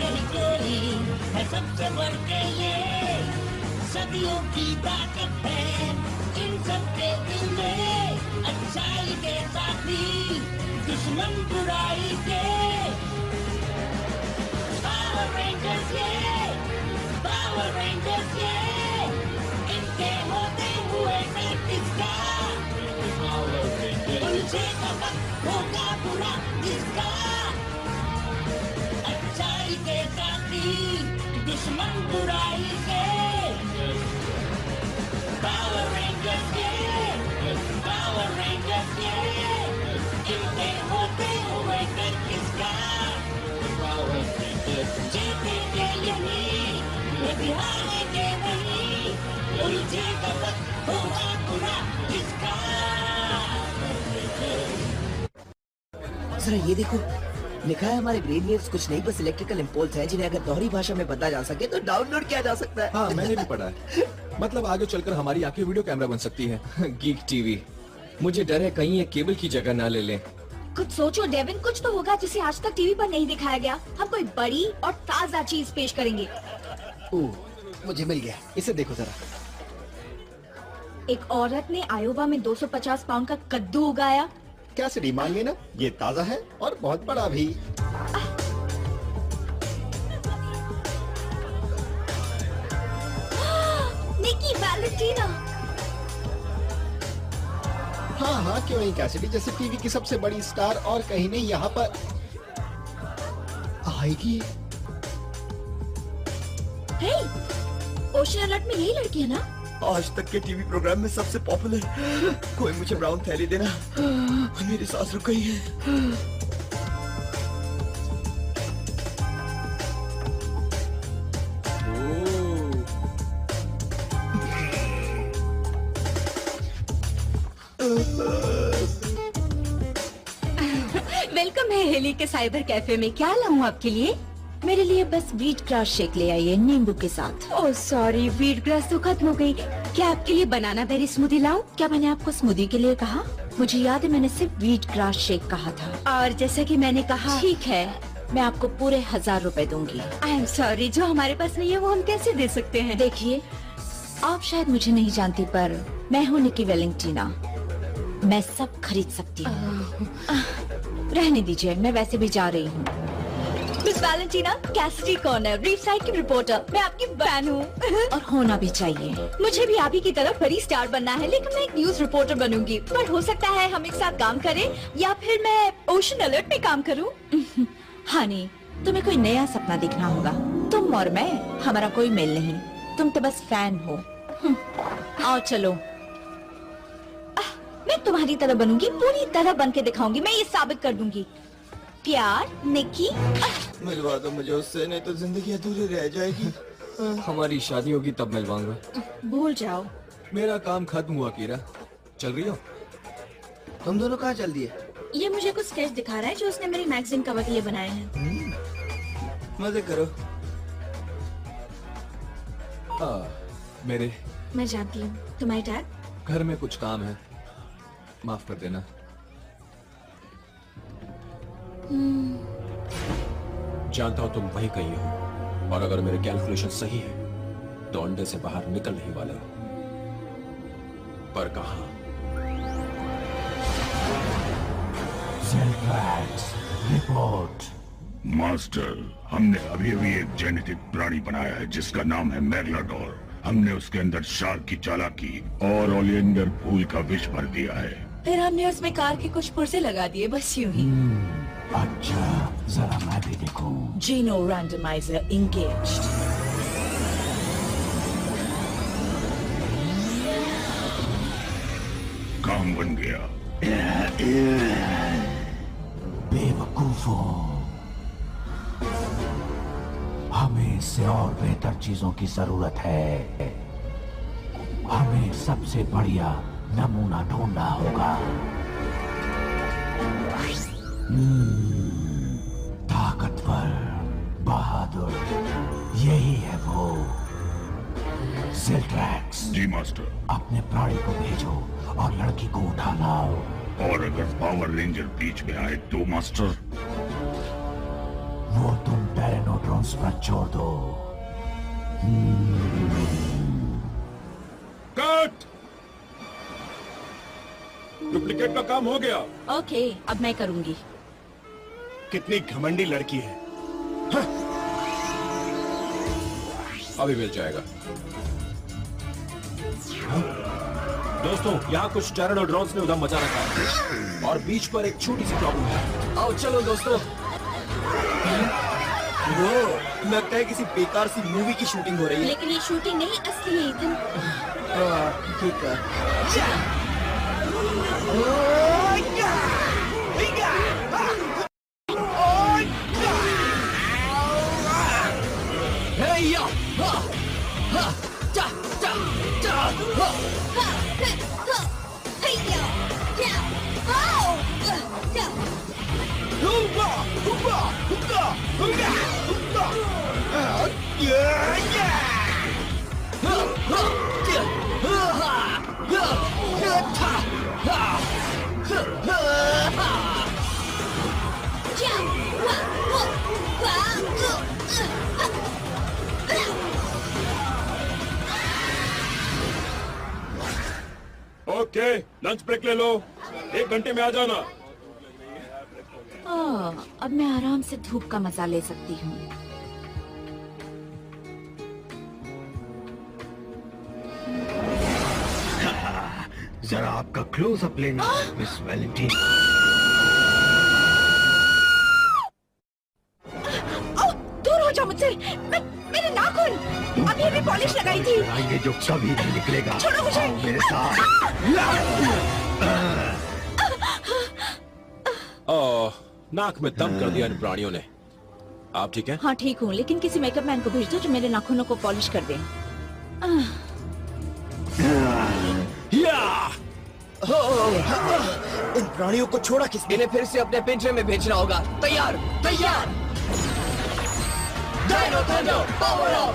नहीं कोई है सबसे बढ़ के ये, सदियों की ताकत है इन सबके दिल में, अच्छाई के साथी दुश्मन बुराई के। पावर रेंजर्स ये, पावर रेंजर्स ये, इनके होते हुए मैं किसका, उलझेगा वक्त होगा बुरा किसका, अच्छाई के साथी दुश्मन बुराई के। पावर रेंजर्स के, पावर रेंजर्स के, इनके होते हुए मैं किसका, जीतेंगे यही यदि हारेंगे नहीं, उलझेगा वक्त होगा बुरा किसका। जरा ये देखो, लिखा है हमारे ग्रेडियंट्स कुछ नहीं बस इलेक्ट्रिकल इम्पल्स हैं जिन्हें अगर दोहरी भाषा में बदला जा सके तो डाउनलोड किया जा सकता है। हाँ मैंने भी पढ़ा है। मतलब आगे चलकर हमारी आंखें वीडियो कैमरा बन सकती है। Geek TV. मुझे डर है कहीं ये केबल की जगह ना ले लें। कुछ सोचो डेविन, कुछ तो होगा जिसे आज तक टीवी पर नहीं दिखाया गया। हम कोई बड़ी और ताजा चीज पेश करेंगे। मुझे मिल गया, इसे देखो जरा। एक औरत ने आयोवा में 250 पाउंड का कद्दू उगाया। क्या सिटी मान लेना, ये ताजा है और बहुत बड़ा भी। निकी वैलेंटीना। हाँ क्यों नहीं, कैसिडी जैसे टीवी की सबसे बड़ी स्टार और कहीं नहीं यहाँ पर आएगी। हे, ओशन अलर्ट में यही लड़की है ना? आज तक के टीवी प्रोग्राम में सबसे पॉपुलर। कोई मुझे ब्राउन थैली देना, मेरी सांस रुक गई है। वेलकम है हेली के साइबर कैफे में। क्या लाऊं आपके लिए? मेरे लिए बस व्हीट ग्रास शेक ले आइए नींबू के साथ। ओह सॉरी, व्हीट ग्रास तो खत्म हो गई। क्या आपके लिए बनाना बेरी स्मूदी लाऊं? क्या मैंने आपको स्मूदी के लिए कहा? मुझे याद है मैंने सिर्फ व्हीट ग्रास शेक कहा था। और जैसा कि मैंने कहा, ठीक है, मैं आपको पूरे 1000 रुपए दूंगी। आई एम सॉरी, जो हमारे पास नहीं है वो हम कैसे दे सकते हैं? देखिए, आप शायद मुझे नहीं जानती पर मैं हूँ निकी वैलेंटीना। मैं सब खरीद सकती हूँ। रहने दीजिए, मैं वैसे भी जा रही हूँ। Miss Valentina, Cassidy corner, reef side की रिपोर्टर। मैं आपकी फैन हूँ। और होना भी चाहिए। मुझे भी आप ही की तरह बड़ी स्टार बनना है, लेकिन मैं एक न्यूज रिपोर्टर बनूंगी। पर हो सकता है हम एक साथ काम करें, या फिर मैं ओशन अलर्ट में काम करूँ। हनी, तुम्हें कोई नया सपना देखना होगा। तुम और मैं, हमारा कोई मेल नहीं। तुम तो बस फैन हो। आओ चलो। मैं तुम्हारी तरह बनूंगी, पूरी तरह बन के दिखाऊंगी। मैं ये साबित कर दूंगी। प्यार निकी। मिलवा दो मुझे उससे, नहीं तो जिंदगी अधूरी रह जाएगी। हमारी शादी होगी तब मिलवाऊंगा। भूल जाओ। मेरा काम खत्म हुआ कीरा। चल रही हो? तुम दोनों कहाँ चल दिए? ये मुझे कुछ स्केच दिखा रहा है जो उसने मेरी मैगजीन कवर के लिए बनाए हैं। मजे करो। मेरे मैं जानती हूँ, तुम्हारे डैड घर में कुछ काम है, माफ कर देना। जानता हूँ तुम वही कहीं हो, और अगर मेरे कैलकुलेशन सही है तो अंडे से बाहर निकल नहीं वाले, पर कहां? रिपोर्ट मास्टर, हमने अभी अभी एक जेनेटिक प्राणी बनाया है जिसका नाम है मैग्लाडोर। हमने उसके अंदर शार्क की चालाकी और ओलियंडर फूल का विष भर दिया है। फिर हमने उसमें कार के कुछ पुर्जे लगा दिए, बस यूं ही। अच्छा, जरा मैं भी देखूं। जीनो रैंडमाइजर इंगेज्ड। काम बन गया। बेवकूफों, हमें इससे और बेहतर चीजों की जरूरत है। हमें सबसे बढ़िया नमूना ढूंढना होगा। ताकतवर, बहादुर, यही है वो। सिल्ट्रैक्स। जी मास्टर। अपने प्राणी को भेजो और लड़की को उठा लाओ। और अगर पावर रेंजर बीच में आए तो मास्टर? वो तुम टैरेन डायनोट्रॉन्स पर छोड़ दो। कट! डुप्लीकेट का काम हो गया। ओके, अब मैं करूंगी। कितनी घमंडी लड़की है। अभी मिल जाएगा। दोस्तों, यहाँ कुछ टायरनोड्रॉन्स ने उधम मचा रखा है और बीच पर एक छोटी सी प्रॉब्लम है। आओ चलो दोस्तों। वो लगता है किसी बेकार सी मूवी की शूटिंग हो रही है। लेकिन ये शूटिंग नहीं, असली है इथन। ठीक है। ओके, लंच ब्रेक ले लो। 1 घंटे में आ जाना। अब मैं आराम से धूप का मजा ले सकती हूँ। जरा आपका क्लोजअप लेना मिस वैलेंटीन। दूर हो जाओ मुझसे। मेरे नाखून अभी अभी पॉलिश लगाई थी। ये जो कभी नहीं निकलेगा। छोड़ो मुझे। आओ मेरे साथ। नाक में दम कर दिया इन प्राणियों ने। आप ठीक हैं? हाँ ठीक हूँ, लेकिन किसी मेकअप मैन को भेज दो जो मेरे नाखूनों को पॉलिश कर दे। इन प्राणियों को छोड़ा किसने? इन्हें फिर से अपने पिंजरे में भेजना होगा। तैयार तैयार। Dino thunder power off.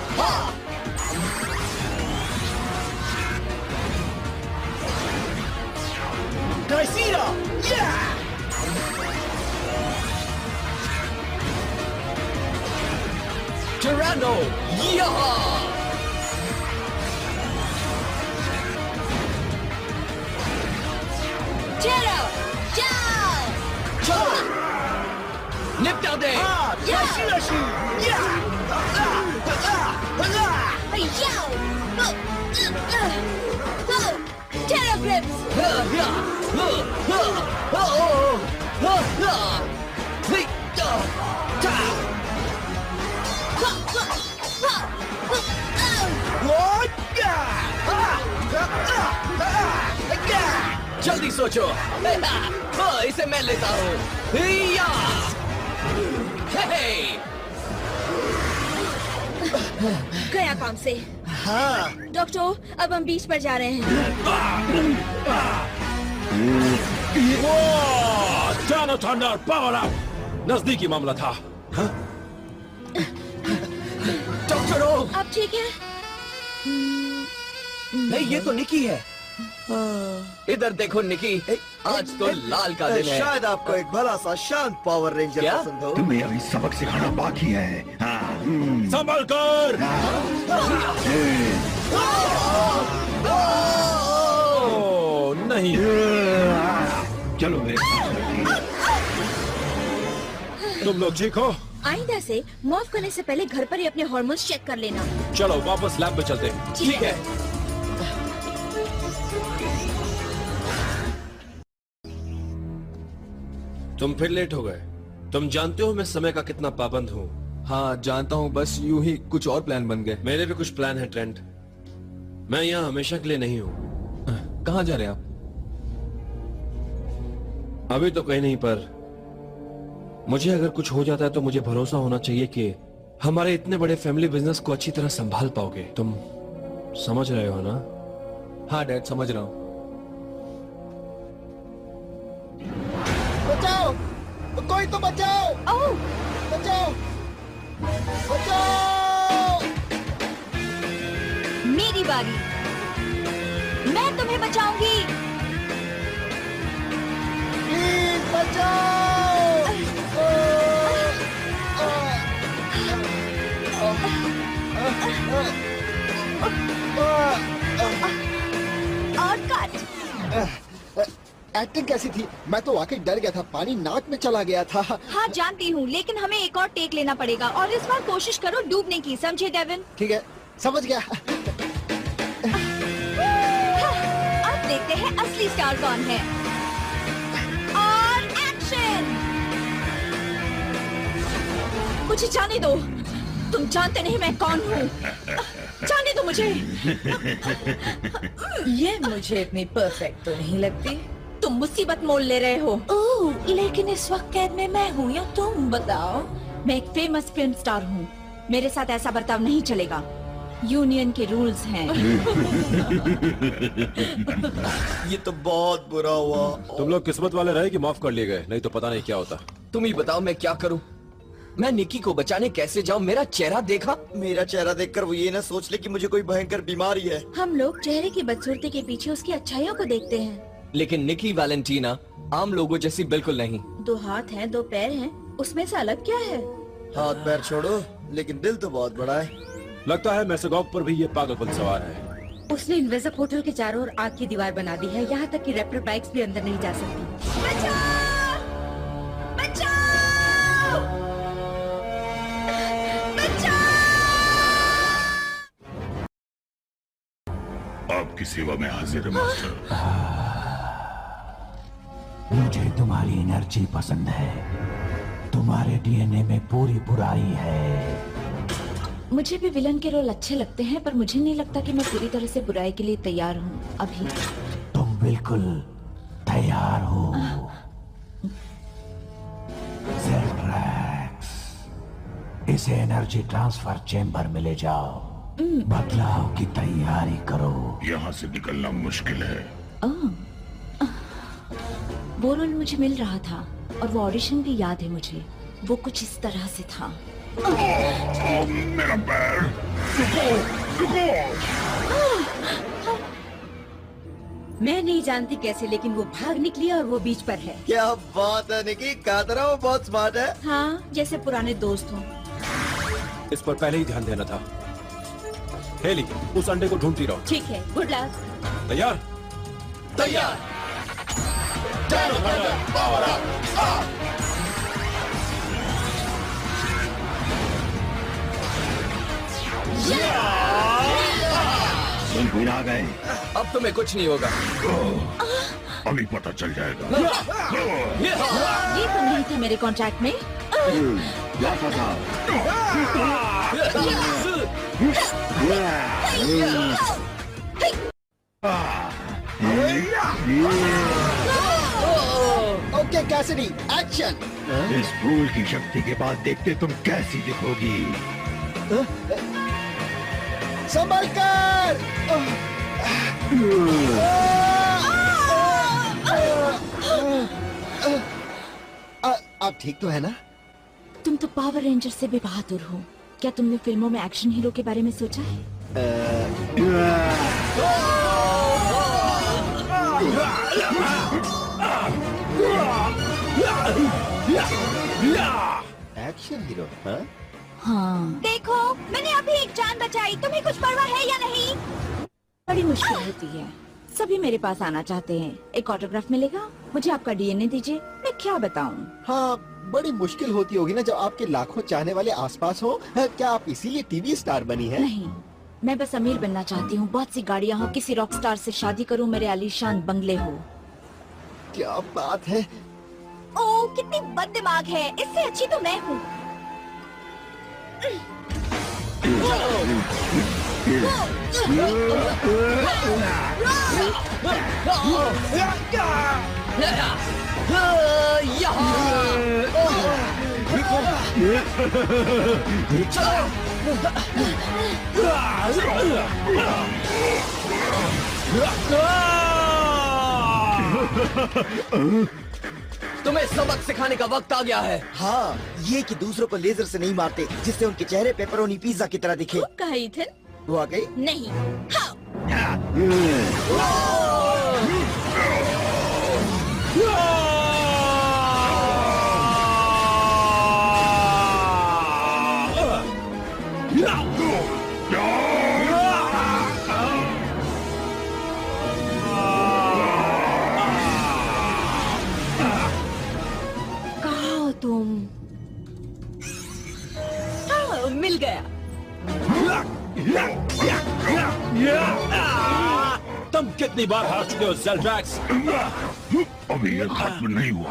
डायसीरा Tyranno, yeah! चलो जाओ। चलो निपटा दे। डायसीरा टेरा ग्रिप्स। जल्दी सोचो। इसे मैं लेता हूँ। गया काम से। हाँ। डॉक्टर, अब हम बीच पर जा रहे हैं। Dino thunder power up. नजदीकी मामला था। डॉक्टर ओ। अब ठीक है? नहीं, ये तो निकी है। इधर देखो निकी, आज तो लाल का दिन है। शायद आपको एक भला सा शांत पावर रेंजर क्या? पसंद हो। तुम्हें अभी सबक सिखाना बाकी है। संभल कर। नहीं। चलो मेरे साथ। तुम लोग ठीक हो? आइंदा से मॉर्फ करने से पहले घर पर ही अपने हार्मोन्स चेक कर लेना। चलो वापस लैब में चलते हैं। ठीक है। तुम फिर लेट हो गए। तुम जानते हो मैं समय का कितना पाबंद हूँ। हाँ जानता हूँ, बस यूं ही कुछ और प्लान बन गए। मेरे भी कुछ प्लान है ट्रेंट। मैं यहाँ हमेशा के लिए नहीं हूँ। कहाँ जा रहे हैं आप? अभी तो कहीं नहीं, पर मुझे अगर कुछ हो जाता है तो मुझे भरोसा होना चाहिए कि हमारे इतने बड़े फैमिली बिजनेस को अच्छी तरह संभाल पाओगे। तुम समझ रहे हो ना? हाँ डैड, समझ रहा हूँ। बचाओ, कोई तो बचाओ। बचाओ, बचाओ। मेरी बारी। मैं तुम्हें बचाऊंगी। प्लीज बचाओ। एक्टिंग कैसी थी? मैं तो वाकई डर गया था, पानी नाक में चला गया था। हाँ जानती हूँ, लेकिन हमें एक और टेक लेना पड़ेगा और इस बार कोशिश करो डूबने की, समझे डेविन? ठीक है, समझ गया। अब देखते हैं असली स्टार कौन है। और एक्शन! मुझे जाने दो, तुम जानते नहीं मैं कौन हूँ। जाने दो मुझे। ये मुझे इतनी परफेक्ट तो नहीं लगती। तुम मुसीबत मोल ले रहे हो। ओह, लेकिन इस वक्त कैद में मैं हूँ या तुम बताओ? मैं एक फेमस फिल्म स्टार हूँ, मेरे साथ ऐसा बर्ताव नहीं चलेगा। यूनियन के रूल्स हैं। ये तो बहुत बुरा हुआ। तुम लोग किस्मत वाले रहे कि माफ कर लिए गए, नहीं तो पता नहीं क्या होता। तुम ही बताओ मैं क्या करूं? मैं निकी को बचाने कैसे जाऊं? मेरा चेहरा देखा? मेरा चेहरा देखकर वो ये ना सोच ले कि मुझे कोई भयंकर बीमारी है। हम लोग चेहरे की बदसूरती के पीछे उसकी अच्छाइयों को देखते हैं। लेकिन निकी वैलेंटीना आम लोगों जैसी बिल्कुल नहीं। 2 हाथ हैं, 2 पैर हैं, उसमें से अलग क्या है? हाथ पैर छोड़ो, लेकिन दिल तो बहुत बड़ा है। लगता है मैसेगॉग पर भी ये पागलपन सवार है। उसने इन्वेजक होटल के चारों ओर आग की दीवार बना दी है, यहाँ तक कि रैप्टर बाइक्स भी अंदर नहीं जा सकती। बचाओ! बचाओ! बचाओ! आपकी सेवा में हाजिर है मास्टर। मुझे तुम्हारी एनर्जी पसंद है। तुम्हारे डीएनए में पूरी बुराई है। मुझे भी विलन के रोल अच्छे लगते हैं, पर मुझे नहीं लगता कि मैं पूरी तरह से बुराई के लिए तैयार हूँ अभी। तुम बिल्कुल तैयार हो। ज़ेड्रैक्स, इसे एनर्जी ट्रांसफर चेंबर में ले जाओ। बदलाव की तैयारी करो। यहाँ से निकलना मुश्किल है। वो रोल मुझे मिल रहा था और वो ऑडिशन भी याद है मुझे। वो कुछ इस तरह से था। मेरा पैर! रुको! मैं नहीं जानती कैसे, लेकिन वो भाग निकली और वो बीच पर है। क्या बात है निकी, कहा था ना वो बहुत स्मार्ट है। हाँ, जैसे पुराने दोस्त हों। इस पर पहले ही ध्यान देना था। हेली, उस अंडे को ढूंढती रहो। ठीक है, गुड लक। तैयार? तैयार। तुम आ गए। अब तुम्हें कुछ नहीं होगा। अभी पता चल जाएगा। ये तो नहीं था मेरे कॉन्ट्रैक्ट में। Okay Cassidy, action! इस फूल की शक्ति के बाद देखते तुम कैसी दिखोगी। संभल कर! आप ठीक तो है ना? तुम तो पावर रेंजर से भी बहादुर हो। क्या तुमने फिल्मों में एक्शन हीरो के बारे में सोचा है? Action hero? हाँ? हाँ। देखो, मैंने अभी एक जान बचाई, तुम्हें कुछ परवाह है या नहीं? बड़ी मुश्किल होती है, सभी मेरे पास आना चाहते हैं। एक ऑटोग्राफ मिलेगा? मुझे आपका डीएनए दीजिए, मैं क्या बताऊं? हाँ, बड़ी मुश्किल होती होगी ना जब आपके लाखों चाहने वाले आसपास हो। क्या आप इसीलिए टीवी स्टार बनी है? नहीं, मैं बस अमीर बनना चाहती हूँ। बहुत सी गाड़ियाँ हो, किसी रॉक स्टार से शादी करूँ, मेरे आलीशान बंगले हो। क्या बात है! ओह, कितनी बददिमाग है, इससे अच्छी तो मैं हूँ। तुम्हें सबक सिखाने का वक्त आ गया है। हाँ, ये कि दूसरों को लेजर से नहीं मारते, जिससे उनके चेहरे पेपरोनी पिज्जा की तरह दिखे। खूब कहा इथन। वाकई? नहीं। हाँ। गया। तुम कितनी बार हार चुके हो ज़ेल्ड्रैक्स? अभी ये खत्म नहीं हुआ।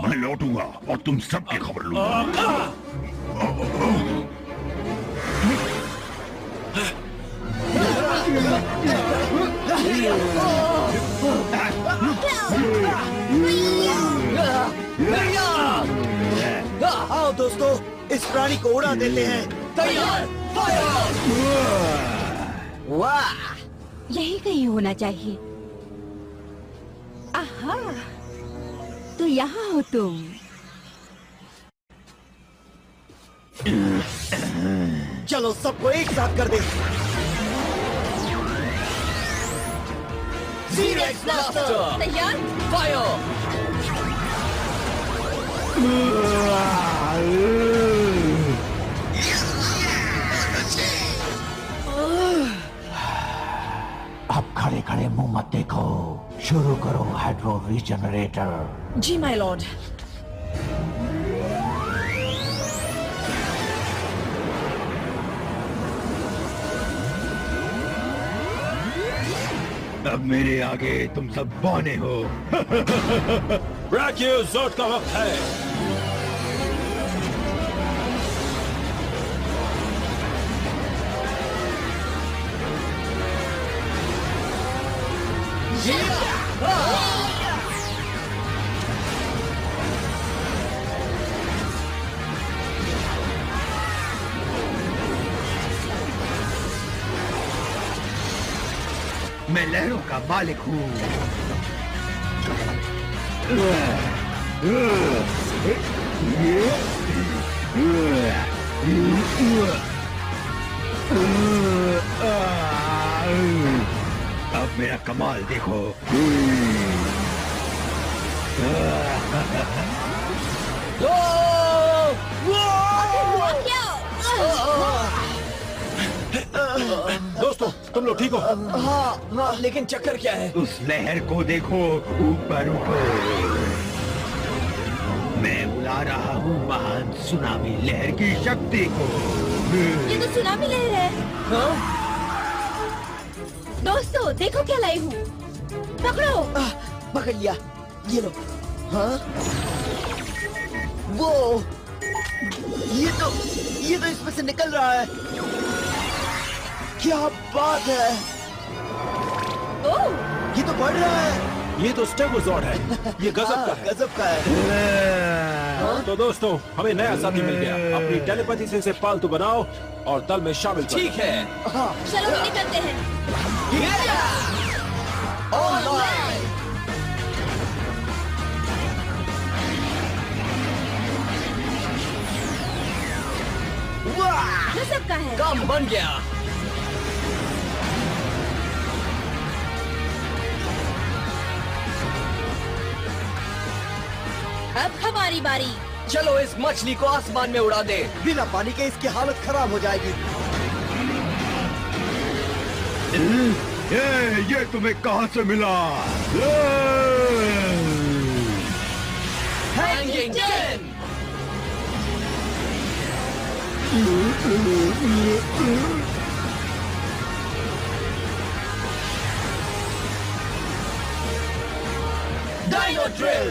मैं लौटूंगा और तुम सबकी खबर लूंगा। आओ दोस्तों, इस प्राणी को उड़ा देते हैं। तैयार, वाह, यही कहीं होना चाहिए। आहा, तो यहाँ हो तुम। चलो सबको एक साथ कर दे। T-Rex Blaster, तैयार? फायर। अब खड़े खड़े मुंह मत देखो, शुरू करो हाइड्रो रीजनरेटर। जी माय लॉर्ड। अब मेरे आगे तुम सब बौने हो। ब्रेकियो जोट का वक्त है। मैं लहरों का मालिक हूँ। अब मेरा कमाल देखो। दोस्तों, तुम लोग ठीक हो? हाँ, लेकिन चक्कर क्या है? उस लहर को देखो, ऊपर ऊपर। मैं बुला रहा हूँ महान सुनामी लहर की शक्ति को। ये तो सुनामी लहर है। हाँ? दोस्तों, देखो क्या लाई हूँ। पकड़ो। पकड़ लिया। ये लो। हाँ? वो ये तो इसमें से निकल रहा है। क्या बात है? ओह, ये तो बढ़ रहा है। ये तो स्टेगोज़ोर्ड है। ये गजब का है। गजब का है। तो दोस्तों, हमें नया साथी मिल गया। अपनी टेलीपैथी से इसे पालतू बनाओ और दल में शामिल करो। ठीक है। हाँ। चलो निकलते हैं। गजब का है। काम बन गया। अब हमारी बारी। चलो इस मछली को आसमान में उड़ा दे। बिना पानी के इसकी हालत खराब हो जाएगी। ये तुम्हें कहाँ से मिला? Hanging Ten! Dino Drill!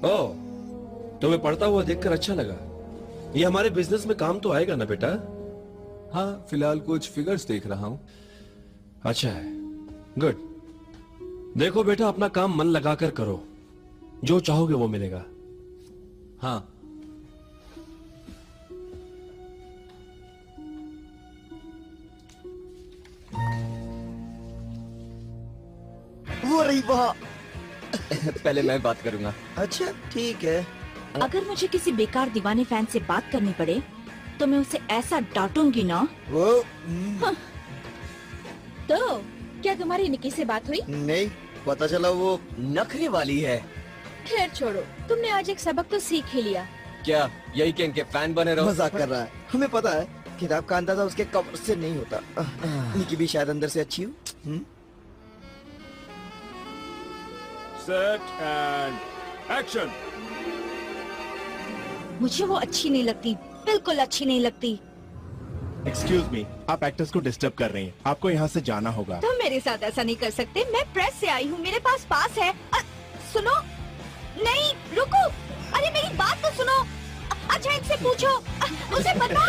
ओह, तुम्हें पढ़ता हुआ देखकर अच्छा लगा। ये हमारे बिजनेस में काम तो आएगा ना बेटा? हाँ, फिलहाल कुछ फिगर्स देख रहा हूँ। अच्छा है, गुड। देखो बेटा, अपना काम मन लगाकर करो। जो चाहोगे वो मिलेगा। हाँ। वो रही वहाँ। पहले मैं बात करूंगा। अच्छा, ठीक है। अगर मुझे किसी बेकार दीवाने फैन से बात करनी पड़े तो मैं उसे ऐसा डांटूंगी ना। वो तो क्या तुम्हारी निकी से बात हुई? नहीं, पता चला वो नखरे वाली है। खैर छोड़ो, तुमने आज एक सबक तो सीख ही लिया। क्या यही कि इनके फैन बने रहो? मजाक कर रहा है। हमें पता है किताब का अंदाजा उसके कवर से नहीं होता। निकी भी शायद अंदर से अच्छी हो। Set and action. मुझे वो अच्छी नहीं लगती, बिल्कुल अच्छी नहीं लगती। एक्सक्यूज मी, आप एक्टर्स को डिस्टर्ब कर रही हैं। आपको यहाँ से जाना होगा। तुम मेरे साथ ऐसा नहीं कर सकते। मैं प्रेस से आई हूँ, मेरे पास पास है। सुनो, नहीं रुको, अरे मेरी बात तो सुनो। अच्छा इनसे पूछो, उसे पता